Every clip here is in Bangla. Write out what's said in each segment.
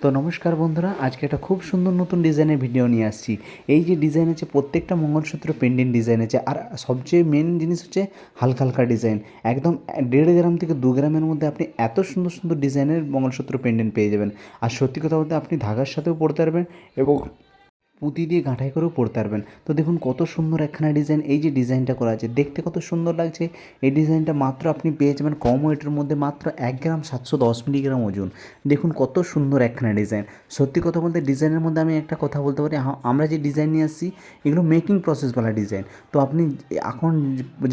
তো নমস্কার বন্ধুরা, আজকে একটা খুব সুন্দর নতুন ডিজাইনের ভিডিও নিয়ে আসছি। এই যে ডিজাইন আছে প্রত্যেকটা মঙ্গলসূত্র পেন্ডেন্ট ডিজাইন আছে, আর সবচেয়ে মেন জিনিস হচ্ছে হালকা হালকা ডিজাইন। একদম 1.5 গ্রাম থেকে 2 গ্রামের মধ্যে আপনি এত সুন্দর সুন্দর ডিজাইনের মঙ্গলসূত্র পেন্ডেন্ট পেয়ে যাবেন। আর সত্যি কথা বলতে আপনি ধাগার সাথেও পরতে পারবেন এবং পুঁতি দিয়ে গাঁঠাই করেও পরতে পারবেন। তো দেখুন কত সুন্দর একখানা ডিজাইন। এই যে ডিজাইনটা করা আছে দেখতে কত সুন্দর লাগছে। এই ডিজাইনটা মাত্র আপনি পেয়ে যাবেন কম ওয়েটের মধ্যে, মাত্র 1 গ্রাম 710 মিলিগ্রাম ওজন। দেখুন কত সুন্দর একখানা ডিজাইন। সত্যি কথা বলতে ডিজাইনের মধ্যে আমি একটা কথা বলতে পারি, আমরা যে ডিজাইন নিয়ে আসছি এগুলো মেকিং প্রসেসওয়ালা ডিজাইন। তো আপনি এখন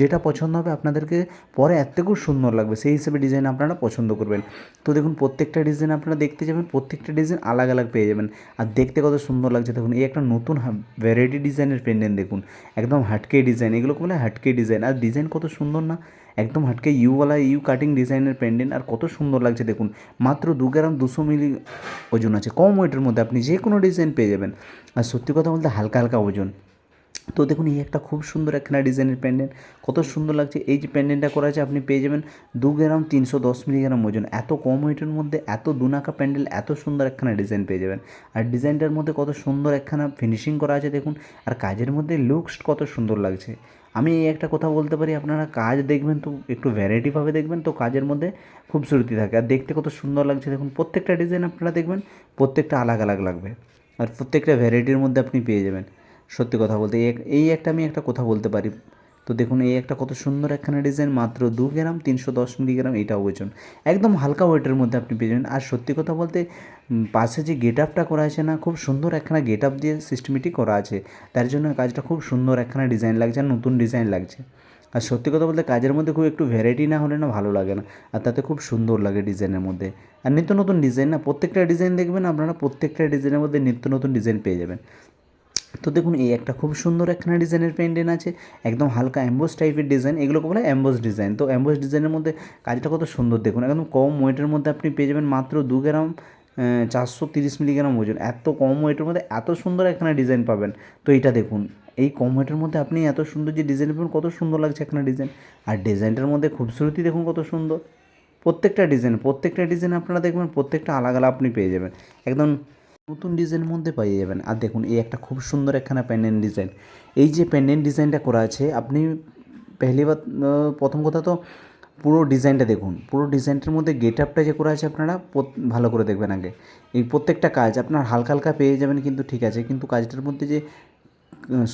যেটা পছন্দ হবে আপনাদেরকে পরে এর থেকেও সুন্দর লাগবে, সেই হিসেবে ডিজাইন আপনারা পছন্দ করবেন। তো দেখুন প্রত্যেকটা ডিজাইন আপনারা দেখতে যাবেন, প্রত্যেকটা ডিজাইন আলাদা আলাদা পেয়ে যাবেন। আর দেখতে কত সুন্দর লাগছে দেখুন। এই একটা নতুন ভ্যারাইটি ডিজাইনের পেন্ডেন্ট দেখুন, একদম হাটকে ডিজাইন, এগুলোকে বলে হাটকে ডিজাইন। আর ডিজাইন কত সুন্দর না, একদম হাটকে ইউওয়ালা ইউ কাটিং ডিজাইনের পেন্ডেন্ট। আর কত সুন্দর লাগছে দেখুন। মাত্র 2 গ্রাম 200 মিলি ওজন আছে, কম ওয়েটের মধ্যে আপনি যে কোনো ডিজাইন পেয়ে যাবেন। আর সত্যি কথা বলতে হালকা হালকা ওজন। তো দেখুন এই একটা খুব সুন্দর একখানা ডিজাইনের পেন্ডেন্ট, কত সুন্দর লাগছে। এই যে পেন্ডেন্টটা করা আছে আপনি পেয়ে যাবেন 2 গ্রাম 310 মিলিগ্রাম ওজন। এত কম ওয়েটের মধ্যে এত দুনাকা প্যান্ডেল, এত সুন্দর একখানা ডিজাইন পেয়ে যাবেন। আর ডিজাইনটার মধ্যে কত সুন্দর একখানা ফিনিশিং করা আছে দেখুন। আর কাজের মধ্যে লুকস কত সুন্দর লাগছে। আমি এই একটা কথা বলতে পারি, আপনারা কাজ দেখবেন তো একটু ভ্যারাইটিভাবে দেখবেন, তো কাজের মধ্যে খুবসুরতি থাকে। আর দেখতে কত সুন্দর লাগছে দেখুন। প্রত্যেকটা ডিজাইন আপনারা দেখবেন প্রত্যেকটা আলাদা আলাদা লাগবে, আর প্রত্যেকটা ভ্যারাইটির মধ্যে আপনি পেয়ে যাবেন। সত্যি কথা বলতে এই একটা আমি একটা কথা বলতে পারি। তো দেখুন এই একটা কত সুন্দর একখানা ডিজাইন, মাত্র 2 গ্রাম 310 মিলিগ্রাম এটা ওজন, একদম হালকা ওয়েটের মধ্যে আপনি পেয়ে যাবেন। আর সত্যি কথা বলতে পাশে যে গেট আপটা করা আছে না, খুব সুন্দর একখানা গেট আপ দিয়ে সিস্টেমেটিক করা আছে, তার জন্য কাজটা খুব সুন্দর একখানা ডিজাইন লাগছে, আর নতুন ডিজাইন লাগছে। আর সত্যি কথা বলতে কাজের মধ্যে খুব একটু ভ্যারাইটি না হলে না ভালো লাগে না, আর তাতে খুব সুন্দর লাগে ডিজাইনের মধ্যে। আর নিত্য নতুন ডিজাইন না, প্রত্যেকটা ডিজাইন দেখবেন আপনারা, প্রত্যেকটা ডিজাইনের মধ্যে নিত্য নতুন ডিজাইন পেয়ে যাবেন। তো দেখুন এই একটা খুব সুন্দর একখানা ডিজাইনের পেন্ডেন্ট আছে, একদম হালকা অ্যাম্বোস টাইপের ডিজাইন, এগুলোকে বলে অ্যাম্বোস ডিজাইন। তো অ্যাম্বোস ডিজাইনের মধ্যে কাজটা কত সুন্দর দেখুন, একদম কম ওয়েটের মধ্যে আপনি পেয়ে যাবেন মাত্র 2 গ্রাম 430 মিলিগ্রাম ওজন। এত কম ওয়েটের মধ্যে এত সুন্দর একখানা ডিজাইন পাবেন। তো এইটা দেখুন, এই কম ওয়েটের মধ্যে আপনি এত সুন্দর যে ডিজাইন পাবেন, কত সুন্দর লাগছে একখানা ডিজাইন। আর ডিজাইনটার মধ্যে খুবসুরতি দেখুন কত সুন্দর। প্রত্যেকটা ডিজাইন আপনারা দেখবেন প্রত্যেকটা আলাদা আলাদা আপনি পেয়ে যাবেন, একদম নতুন ডিজাইনের মধ্যে পেয়ে যাবেন। আর দেখুন এই একটা খুব সুন্দর একখানা প্যান্ডেন্ট ডিজাইন। এই যে প্যান্ডেন্ট ডিজাইনটা করা আছে আপনি পেহলিবার প্রথম কথা তো পুরো ডিজাইনটা দেখুন, পুরো ডিজাইনটার মধ্যে গেট আপটা যে করা আছে আপনারা ভালো করে দেখবেন আগে। এই প্রত্যেকটা কাজ আপনার হালকা হালকা পেয়ে যাবেন, কিন্তু ঠিক আছে, কিন্তু কাজটার মধ্যে যে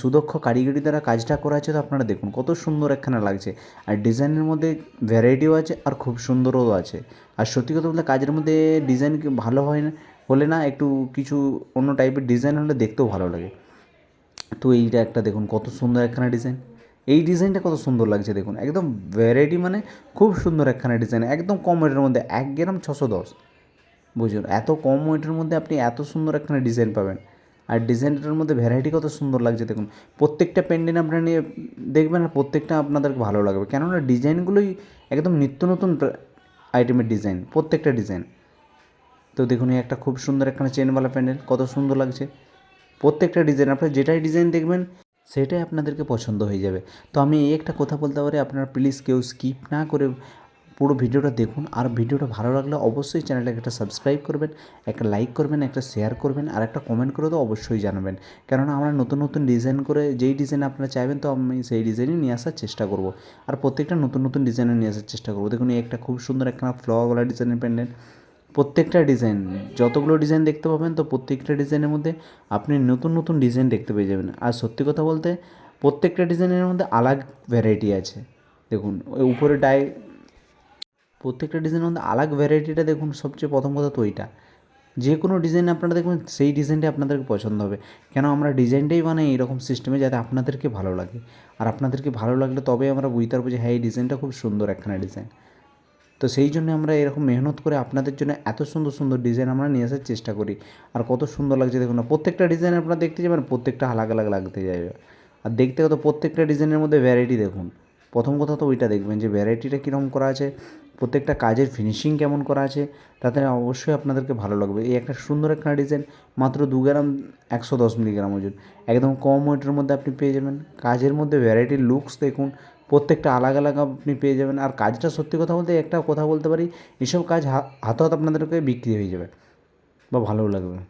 সুদক্ষ কারিগরি দ্বারা কাজটা করা আছে, তো আপনারা দেখুন কত সুন্দর একখানা লাগছে। আর ডিজাইনের মধ্যে ভ্যারাইটিও আছে আর খুব সুন্দরও আছে। আর সত্যি কথা বলতে কাজের মধ্যে ডিজাইন ভালো হয় না হলে না, একটু কিছু অন্য টাইপের ডিজাইন হলে দেখতেও ভালো লাগে। তো এইটা একটা দেখুন কত সুন্দর একখানা ডিজাইন। এই ডিজাইনটা কত সুন্দর লাগছে দেখুন, একদম ভ্যারাইটি, মানে খুব সুন্দর একখানা ডিজাইন, একদম কম ওয়েটের মধ্যে 1 গ্রাম 610। বুঝুন এত কম ওয়েটের মধ্যে আপনি এত সুন্দর একখানা ডিজাইন পাবেন। আর ডিজাইনটার মধ্যে ভ্যারাইটি কত সুন্দর লাগছে দেখুন। প্রত্যেকটা পেন্ডেন্ট আপনারা নিয়ে দেখবেন আর প্রত্যেকটা আপনাদেরকে ভালো লাগবে, কেননা ডিজাইনগুলোই একদম নিত্য নতুন আইটেমের ডিজাইন, প্রত্যেকটা ডিজাইন। তো দেখুন এই একটা খুব সুন্দর একখানা চেনওয়ালা প্যান্ডেল, কত সুন্দর লাগছে। প্রত্যেকটা ডিজাইন আপনারা যেটাই ডিজাইন দেখবেন সেটাই আপনাদেরকে পছন্দ হয়ে যাবে। তো আমি এই একটা কথা বলতে পারি, আপনারা প্লিজ কেউ স্কিপ না করে পুরো ভিডিওটা দেখুন। আর ভিডিওটা ভালো লাগলে অবশ্যই চ্যানেলটাকে একটা সাবস্ক্রাইব করবেন, একটা লাইক করবেন, একটা শেয়ার করবেন, আর একটা কমেন্ট করে তো অবশ্যই জানাবেন। কেননা আমরা নতুন নতুন ডিজাইন করে যেই ডিজাইন আপনারা চাইবেন, তো আমি সেই ডিজাইনই নিয়ে আসার চেষ্টা করব। আর প্রত্যেকটা নতুন নতুন ডিজাইনে নিয়ে আসার চেষ্টা করব। দেখুন এই একটা খুব সুন্দর একখানা ফ্লাওয়ারওয়ালা ডিজাইনের প্যান্ডেল। প্রত্যেকটা ডিজাইন, যতগুলো ডিজাইন দেখতে পাবেন, তো প্রত্যেকটা ডিজাইনের মধ্যে আপনি নতুন নতুন ডিজাইন দেখতে পেয়ে যাবেন। আর সত্যি কথা বলতে প্রত্যেকটা ডিজাইনের মধ্যে আলাদা ভ্যারাইটি আছে। দেখুন ওই উপরে প্রত্যেকটা ডিজাইনের মধ্যে আলাদা ভ্যারাইটিটা দেখুন। সবচেয়ে প্রথম কথা তো ওইটা, যে কোনো ডিজাইন আপনারা দেখবেন সেই ডিজাইনটাই আপনাদেরকে পছন্দ হবে। কেন আমরা ডিজাইনটাই বানাই এরকম সিস্টেমে যাতে আপনাদেরকে ভালো লাগে। আর আপনাদেরকে ভালো লাগলে তবেই আমরা বুঝতে পারবো যে হ্যাঁ এই ডিজাইনটা খুব সুন্দর একখানা ডিজাইন। তো সেই জন্য আমরা এরকম মেহনত করে আপনাদের জন্য এত সুন্দর সুন্দর ডিজাইন আমরা নিয়ে আসার চেষ্টা করি। আর কত সুন্দর লাগছে দেখুন না, প্রত্যেকটা ডিজাইন আপনারা দেখতে যাবেন প্রত্যেকটা আলাদা আলাদা লাগতে যাবে। আর দেখতে কত প্রত্যেকটা ডিজাইনের মধ্যে ভ্যারাইটি দেখুন। প্রথম কথা তো ওইটা দেখবেন যে ভ্যারাইটিটা কীরকম করা আছে, প্রত্যেকটা কাজের ফিনিশিং কেমন করা আছে, তাতে অবশ্যই আপনাদেরকে ভালো লাগবে। এই একটা সুন্দর একটা ডিজাইন, মাত্র 2 গ্রাম 110 মিলিগ্রাম ওজন, একদম কম ওয়েটের মধ্যে আপনি পেয়ে যাবেন। কাজের মধ্যে ভ্যারাইটির লুকস দেখুন, প্রত্যেকটা আলাদা আলাদা আপনি পেয়ে যাবেন। আর কাজটা সত্যি কথা বলতে একটা কথা বলতে পারি, এসব কাজ হাতে হাতে আপনাদেরকে বিক্রি হয়ে যাবে। বা ভালোও লাগবে।